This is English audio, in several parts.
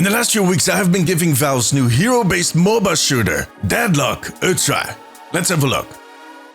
the last few weeks, I have been giving Valve's new hero-based MOBA shooter, Deadlock, a try. Let's have a look.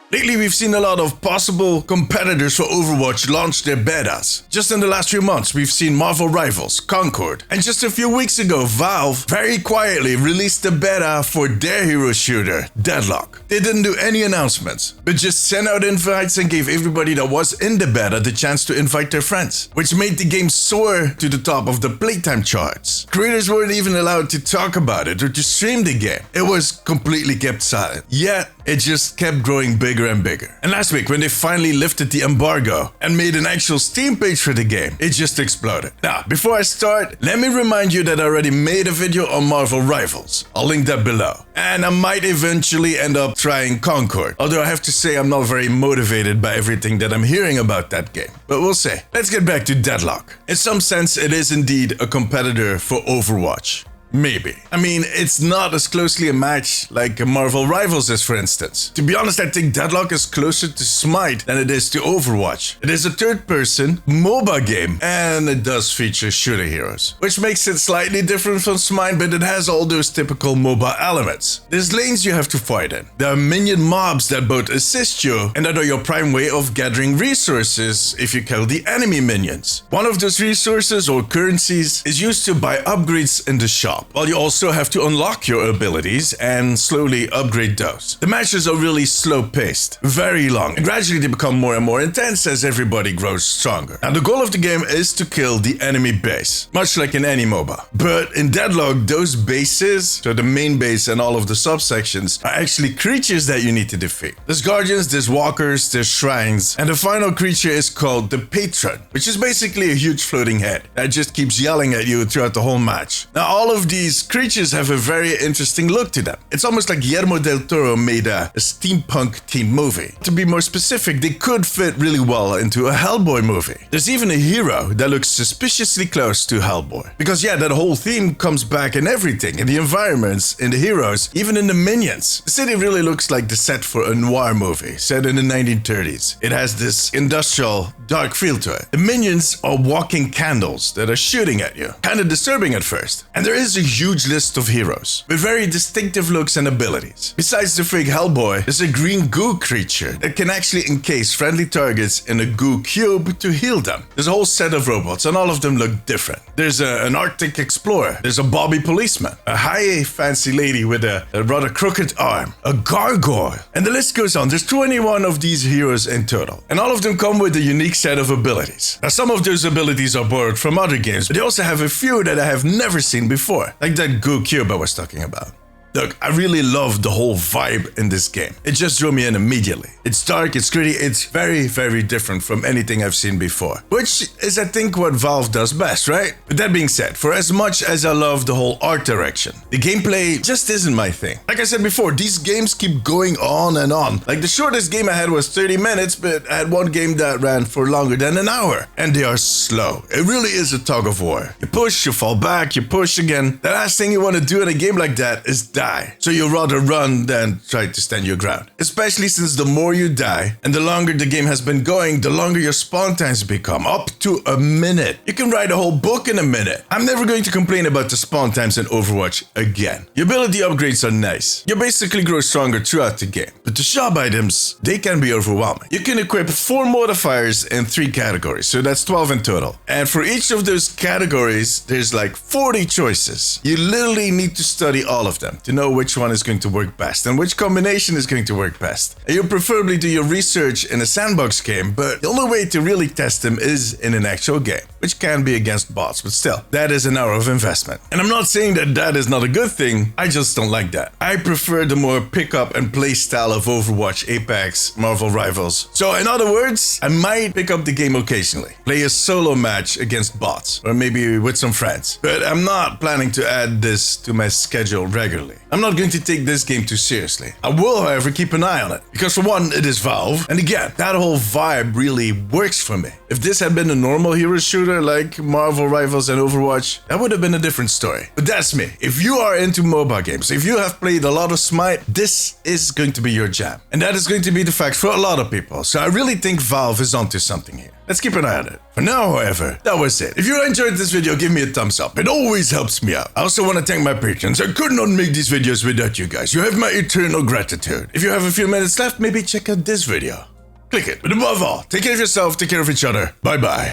Lately, we've seen a lot of possible competitors for Overwatch launch their betas. Just in the last few months, we've seen Marvel rivals, Concord. And just a few weeks ago, Valve very quietly released the beta for their hero shooter, Deadlock. They didn't do any announcements, but just sent out invites and gave everybody that was in the beta the chance to invite their friends, which made the game soar to the top of the playtime charts. Creators weren't even allowed to talk about it or to stream the game. It was completely kept silent. Yet, it just kept growing bigger and bigger. And last week, when they finally lifted the embargo and made an actual Steam page for the game, it just exploded. Now, before I start, let me remind you that I already made a video on Marvel Rivals. I'll link that below. And I might eventually end up trying Concord, although I have to say I'm not very motivated by everything that I'm hearing about that game. But we'll see. Let's get back to Deadlock. In some sense, it is indeed a competitor for Overwatch. Maybe. I mean, it's not as closely a match like Marvel Rivals is, for instance. To be honest, I think Deadlock is closer to Smite than it is to Overwatch. It is a third-person MOBA game, and it does feature shooter heroes, which makes it slightly different from Smite, but it has all those typical MOBA elements. There's lanes you have to fight in. There are minion mobs that both assist you, and that are your prime way of gathering resources if you kill the enemy minions. One of those resources or currencies is used to buy upgrades in the shop, while you also have to unlock your abilities and slowly upgrade those. The matches are really slow-paced, very long, and gradually they become more and more intense as everybody grows stronger. Now, the goal of the game is to kill the enemy base, much like in any MOBA. But in Deadlock, those bases, so the main base and all of the subsections, are actually creatures that you need to defeat. There's guardians, there's walkers, there's shrines, and the final creature is called the Patron, which is basically a huge floating head that just keeps yelling at you throughout the whole match. Now, all of these creatures have a very interesting look to them. It's almost like Guillermo del Toro made a steampunk-themed movie. To be more specific, they could fit really well into a Hellboy movie. There's even a hero that looks suspiciously close to Hellboy. Because yeah, that whole theme comes back in everything, in the environments, in the heroes, even in the minions. The city really looks like the set for a noir movie, set in the 1930s. It has this industrial, dark feel to it. The minions are walking candles that are shooting at you. Kinda disturbing at first. And there is a huge list of heroes with very distinctive looks and abilities. Besides the fake Hellboy, there's a green goo creature that can actually encase friendly targets in a goo cube to heal them. There's a whole set of robots and all of them look different. There's an Arctic explorer, there's a Bobby policeman, a high fancy lady with a rather crooked arm, a gargoyle, and the list goes on. There's 21 of these heroes in total, and all of them come with a unique set of abilities. Now, some of those abilities are borrowed from other games, but they also have a few that I have never seen before, like that goo cube I was talking about. Look, I really love the whole vibe in this game. It just drew me in immediately. It's dark, it's gritty, it's very, very different from anything I've seen before. Which is, I think, what Valve does best, right? But that being said, for as much as I love the whole art direction, the gameplay just isn't my thing. Like I said before, these games keep going on and on. Like the shortest game I had was 30 minutes, but I had one game that ran for longer than an hour. And they are slow. It really is a tug of war. You push, you fall back, you push again. The last thing you want to do in a game like that is die. So you'd rather run than try to stand your ground. Especially since the more you die and the longer the game has been going, the longer your spawn times become, up to a minute. You can write a whole book in a minute. I'm never going to complain about the spawn times in Overwatch again. Your ability upgrades are nice. You basically grow stronger throughout the game. But the shop items, they can be overwhelming. You can equip 4 modifiers in 3 categories, so that's 12 in total. And for each of those categories, there's like 40 choices. You literally need to study all of them to know which one is going to work best and which combination is going to work best. And you'll preferably do your research in a sandbox game, but the only way to really test them is in an actual game, which can be against bots, but still, that is an hour of investment. And I'm not saying that that is not a good thing, I just don't like that. I prefer the more pick up and play style of Overwatch, Apex, Marvel Rivals. So in other words, I might pick up the game occasionally, play a solo match against bots, or maybe with some friends. But I'm not planning to add this to my schedule regularly. I'm not going to take this game too seriously. I will, however, keep an eye on it. Because for one, it is Valve. And again, that whole vibe really works for me. If this had been a normal hero shooter like Marvel Rivals and Overwatch, that would have been a different story. But that's me. If you are into MOBA games, if you have played a lot of Smite, this is going to be your jam. And that is going to be the fact for a lot of people. So I really think Valve is onto something here. Let's keep an eye on it. For now, however, that was it. If you enjoyed this video, give me a thumbs up. It always helps me out. I also want to thank my patrons. I could not make these videos without you guys. You have my eternal gratitude. If you have a few minutes left, maybe check out this video. Click it. But above all, take care of yourself, take care of each other. Bye-bye.